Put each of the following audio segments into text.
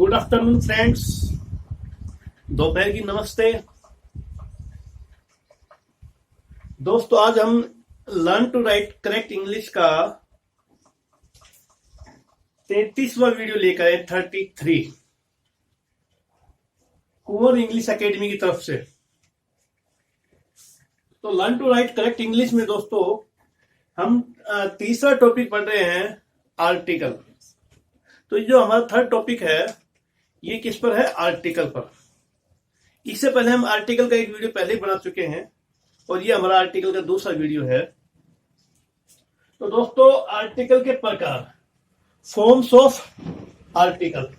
Good afternoon friends, दोपहर की नमस्ते दोस्तों। आज हम learn to write correct English का 33वां वीडियो लेकर आए, 33 कुंवर इंग्लिश एकेडमी की तरफ से। तो learn to write correct English में दोस्तों हम तीसरा टॉपिक पढ़ रहे हैं, आर्टिकल। तो जो हमारा थर्ड टॉपिक है ये किस पर है? आर्टिकल पर। इससे पहले हम आर्टिकल का एक वीडियो पहले ही बना चुके हैं और ये हमारा आर्टिकल का दूसरा वीडियो है। तो दोस्तों आर्टिकल के प्रकार, forms of article,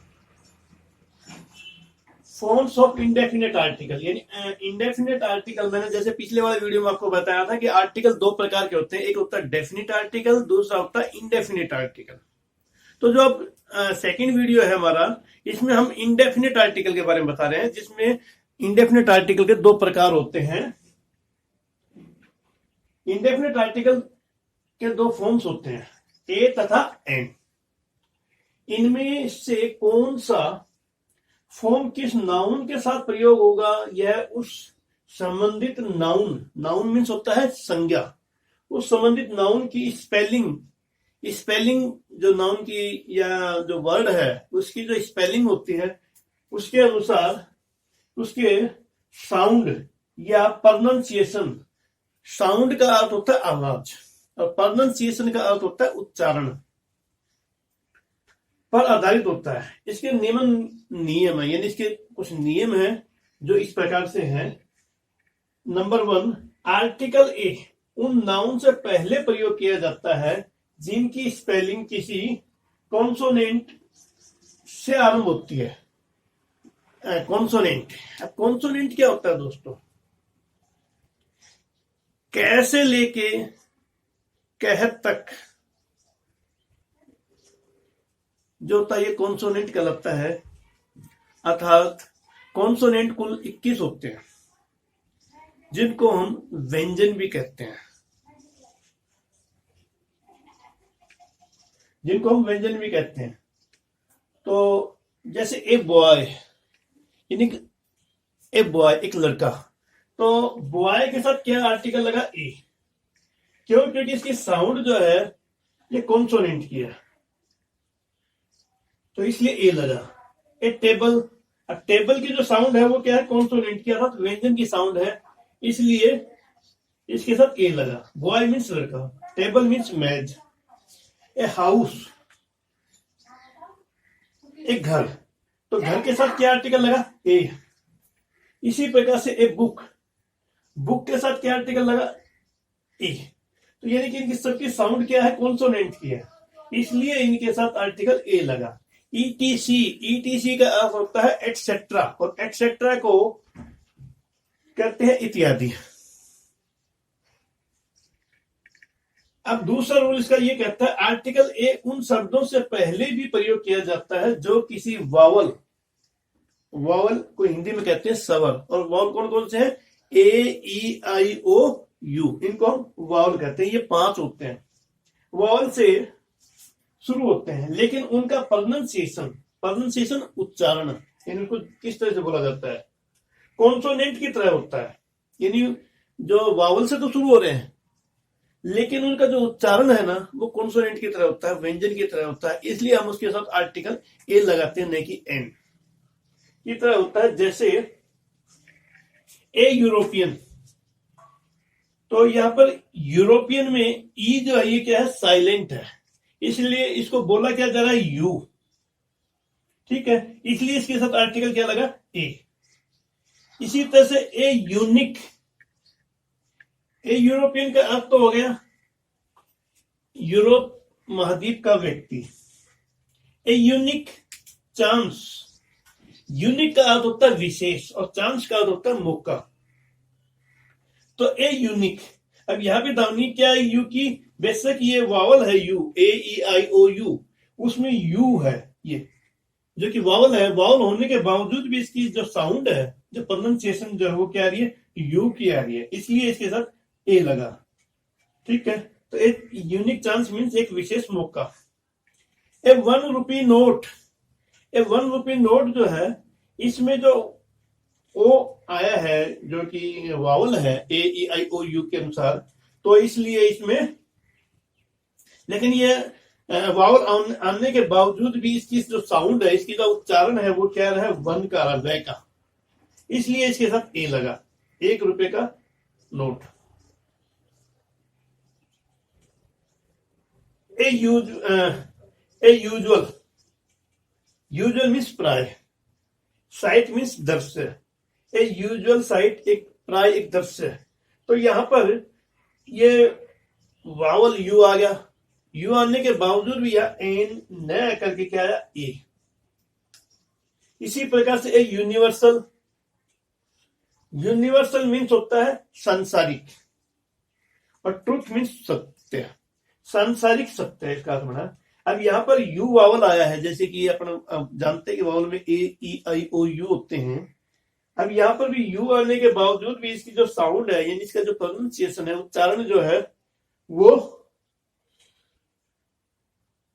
forms of indefinite article. यानी इंडेफिनेट आर्टिकल, मैंने जैसे पिछले वाले वीडियो में आपको बताया था कि आर्टिकल दो प्रकार के होते हैं, एक होता है डेफिनिट आर्टिकल, दूसरा होता है इंडेफिनिट आर्टिकल। तो जो अब सेकंड वीडियो है हमारा, इसमें हम इंडेफिनिट आर्टिकल के बारे में बता रहे हैं, जिसमें इंडेफिनिट आर्टिकल के दो प्रकार होते हैं। इंडेफिनिट आर्टिकल के दो फॉर्म्स होते हैं, ए तथा एन। इनमें से कौन सा फॉर्म किस नाउन के साथ प्रयोग होगा, यह उस संबंधित नाउन, नाउन मीन्स होता है संज्ञा, उस संबंधित नाउन की स्पेलिंग जो नाउन की या जो वर्ड है उसकी जो स्पेलिंग होती है उसके अनुसार उसके साउंड या प्रोनाउंसिएशन, साउंड का अर्थ होता है आवाज और प्रोनाउंसिएशन का अर्थ होता है उच्चारण, पर आधारित होता है। इसके नियम है, यानी इसके कुछ नियम है जो इस प्रकार से हैं। नंबर 1, आर्टिकल ए उन नाउन से पहले प्रयोग किया जाता है जिनकी स्पेलिंग किसी कॉन्सोनेंट से आरंभ होती है। कॉन्सोनेंट, अब कॉन्सोनेंट क्या होता है दोस्तों? कैसे लेके कहत तक जो होता है ये कॉन्सोनेंट कहलाता है। अर्थात कॉन्सोनेंट कुल 21 होते हैं जिनको हम व्यंजन भी कहते हैं, जिनको हम व्यंजन भी कहते हैं। तो जैसे ए बॉय, यानी ए बॉय एक लड़का, तो बॉय के साथ क्या आर्टिकल लगा? ए। क्यों? क्योंकि इसकी साउंड जो है ये कॉन्सोनेंट की है, तो इसलिए ए लगा। ए टेबल, अब टेबल की जो साउंड है वो क्या है? कॉन्सोनेंट की, अर्थात व्यंजन की साउंड है, इसलिए इसके साथ ए लगा। बॉय मीन्स लड़का, टेबल मीन्स मेज। ए हाउस, एक घर, तो घर के साथ क्या आर्टिकल लगा? ए। इसी प्रकार से ए बुक, बुक के साथ क्या आर्टिकल लगा? ए। तो यानी कि इनकी सबकी साउंड क्या है? कॉन्सोनेंट की है, इसलिए इनके साथ आर्टिकल ए लगा। ईटीसी, ईटीसी का अर्थ होता है एटसेट्रा, और एटसेट्रा को कहते हैं इत्यादि। अब दूसरा रूल इसका ये कहता है, आर्टिकल ए उन शब्दों से पहले भी प्रयोग किया जाता है जो किसी वावल, वावल को हिंदी में कहते हैं स्वर, और वावल कौन कौन से हैं? ए, ई, आई, ओ, यू, इनको हम वावल कहते हैं। ये 5 होते हैं, वावल से शुरू होते हैं, लेकिन उनका प्रोनाउंसिएशन उच्चारण, इनको किस तरह से बोला जाता है? कॉन्सोनेंट की तरह होता है। यानी जो वावल से तो शुरू हो रहे हैं लेकिन उनका जो उच्चारण है ना वो कॉन्सोनेंट की तरह होता है, व्यंजन की तरह होता है, इसलिए हम उसके साथ आर्टिकल ए लगाते हैं, नहीं कि एन की तरह होता है। जैसे ए यूरोपियन, तो यहां पर यूरोपियन में ई जो है ये क्या है? साइलेंट है, इसलिए इसको बोला क्या जा रहा है? यू। ठीक है, इसलिए इसके साथ आर्टिकल क्या लगा? ए। इसी तरह से ए यूनिक, ए यूरोपियन का अर्थ तो हो गया यूरोप महाद्वीप का व्यक्ति। ए यूनिक चांस, यूनिक का अर्थ होता है विशेष और चांस का अर्थ होता है मौका। तो ए यूनिक, अब यहां पे ध्वनि क्या है? यू की, बेशक ये वावल है U, A, E, I, O, U, उसमें यू है, ये जो कि वावल है, वावल होने के बावजूद भी इसकी जो साउंड है, जो प्रोनाउंसिएशन जो है वो क्या आ रही है? यू की आ रही है, इसलिए इसके साथ ए लगा। ठीक है, तो एक यूनिक चांस मीन्स एक विशेष मौका। ए 1 रुपी नोट, ये 1 रुपये नोट जो है, इसमें जो ओ आया है जो कि वावल है ए ई आई ओ यू के अनुसार, तो इसलिए इसमें, लेकिन ये वावल आने के बावजूद भी इसकी जो साउंड है, इसकी जो उच्चारण है वो क्या रहा है, वन का रहा, वे का, इसलिए इसके साथ ए लगा। 1 रुपए का नोट। यूजुअल मीन्स प्राय, साइट मीन्स दृश्य। ए यूजुअल साइट एक प्राय एक दृश्य। तो यहां पर ये वावल यू आ गया, यू आने के बावजूद भी यह एन न करके क्या आया, ए। इसी प्रकार से ए यूनिवर्सल, यूनिवर्सल मीन्स होता है सांसारिक, और ट्रुथ मीन्स सत्य, सांसारिक सत्य इसका अर्थ बना। अब यहाँ पर यू वावल आया है, जैसे कि अपन जानते हैं कि वावल में ए ई आई ओ यू होते हैं। अब यहाँ पर भी यू आने के बावजूद भी इसकी जो साउंड है, यानी इसका जो प्रोनाउंसिएशन है, उच्चारण जो है वो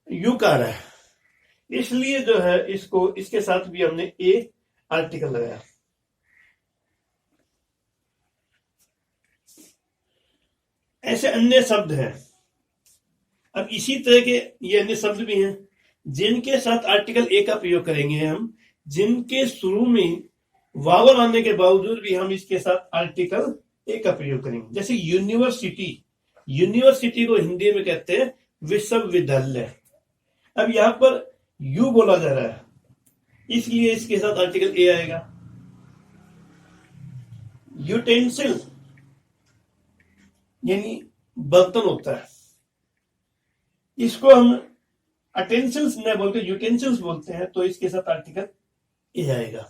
यू का रहा है, इसलिए जो है इसको, इसके साथ भी हमने ए आर्टिकल लगाया। ऐसे अन्य शब्द हैं। अब इसी तरह के ये अन्य शब्द भी हैं जिनके साथ आर्टिकल ए का प्रयोग करेंगे हम, जिनके शुरू में वावल आने के बावजूद भी हम इसके साथ आर्टिकल ए का प्रयोग करेंगे। जैसे यूनिवर्सिटी, यूनिवर्सिटी को हिंदी में कहते हैं विश्वविद्यालय। अब यहां पर यू बोला जा रहा है, इसलिए इसके साथ आर्टिकल ए आएगा। यूटेंसिल यानी बर्तन होता है, इसको हम अटेंसिल्स न बोलकर यूटेंसिल्स बोलते हैं, तो इसके साथ आर्टिकल ए आएगा।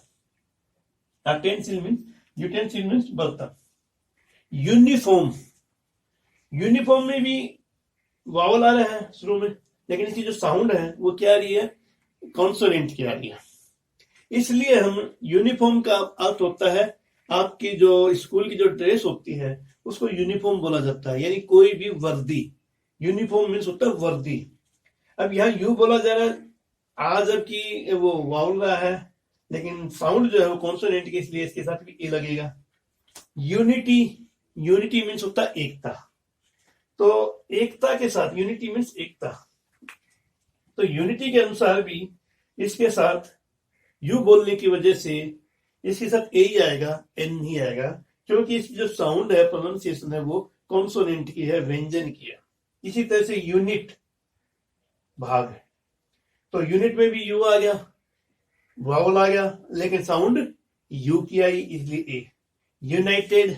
अटेंसिल मीन्स, यूटेंसिल मीन्स बर्तन। यूनिफॉर्म, यूनिफॉर्म में भी वावल आ रहा है शुरू में, लेकिन इसकी जो साउंड है वो क्या आ रही है, कॉन्सोनेंट की आ रही है। इसलिए हम यूनिफॉर्म का अर्थ होता है, आपकी जो स्कूल की जो ड्रेस होती है उसको यूनिफॉर्म बोला जाता है, यानी कोई भी वर्दी। यूनिफॉर्म मीन्स होता है वर्दी। अब यहाँ यू बोला जा रहा है, आज जबकि वो वावल रहा है, लेकिन साउंड जो है वो कॉन्सोनेंट की, इसलिए इसके साथ भी ए लगेगा। यूनिटी, यूनिटी मीन्स होता है एकता, तो एकता के साथ, यूनिटी मीन्स एकता, तो यूनिटी के अनुसार भी इसके साथ यू बोलने की वजह से इसके साथ ए ही आएगा, एन नहीं आएगा, क्योंकि इसकी जो साउंड है, प्रोनाउंसिएशन है, वो कॉन्सोनेंट की है, व्यंजन की है। इसी तरह से यूनिट भाग है, तो यूनिट में भी यू आ गया, वावल आ गया, लेकिन साउंड यू की आई, इसलिए ए। यूनाइटेड,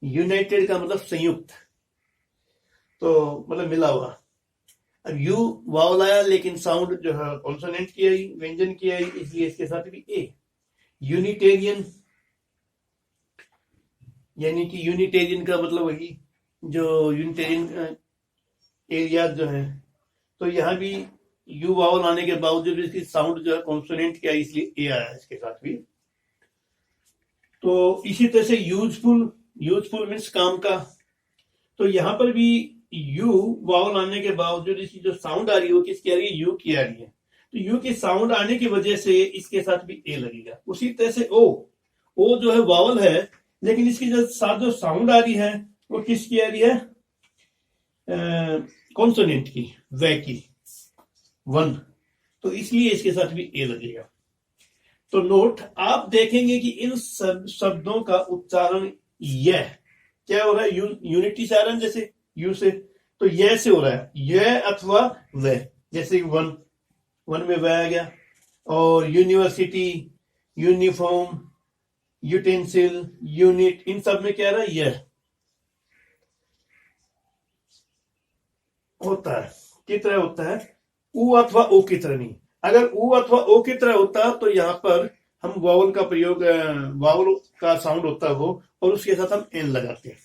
यूनाइटेड का मतलब संयुक्त, तो मतलब मिला हुआ। अब यू वावल आया, लेकिन साउंड जो है कॉन्सोनेंट की आई, व्यंजन की आई, इसलिए इसके साथ भी ए। यूनिटेरियन, यानी कि यूनिटेरियन का मतलब वही जो यूनिटेरियन एरिया जो है, तो यहां भी यू वावल आने के बावजूद इसकी साउंड जो है कॉन्सोनेंट की आई, इसलिए ए आया इसके साथ भी। तो इसी तरह से यूजफुल, यूजफुल मीन्स काम का, तो यहां पर भी यू वावल आने के बावजूद इसकी जो साउंड आ रही है वो किसकी आ रही है, यू की आ रही है, तो यू की साउंड आने की वजह से इसके साथ भी ए लगेगा। उसी तरह से ओ जो है वावल है, लेकिन इसकी जो साथ जो साउंड आ रही है वो किसकी आ रही है, कॉन्सोनेंट की, वे की, वन, तो इसलिए इसके साथ भी ए लगेगा। तो नोट, आप देखेंगे कि इन शब्दों का उच्चारण यह क्या हो रहा है, यूनिटी से आ रहा है, जैसे यू से, तो यह से हो रहा है, यह अथवा वह, जैसे वन, वन में वह आ गया, और यूनिवर्सिटी, यूनिफॉर्म, यूटेंसिल, यूनिट, इन सब में क्या रहा है, यह होता है, किस तरह होता है, ऊ अथवा ओ की तरह नहीं। अगर ऊ अथवा ओ की तरह होता तो यहां पर हम वावल का प्रयोग, वावल का साउंड होता है वो, और उसके साथ हम एन लगाते हैं।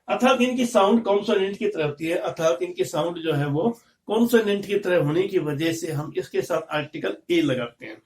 अर्थात इनकी साउंड कॉन्सोनेंट की तरह होती है, अर्थात इनकी साउंड जो है वो कॉन्सोनेंट की तरह होने की वजह से हम इसके साथ आर्टिकल ए लगाते हैं।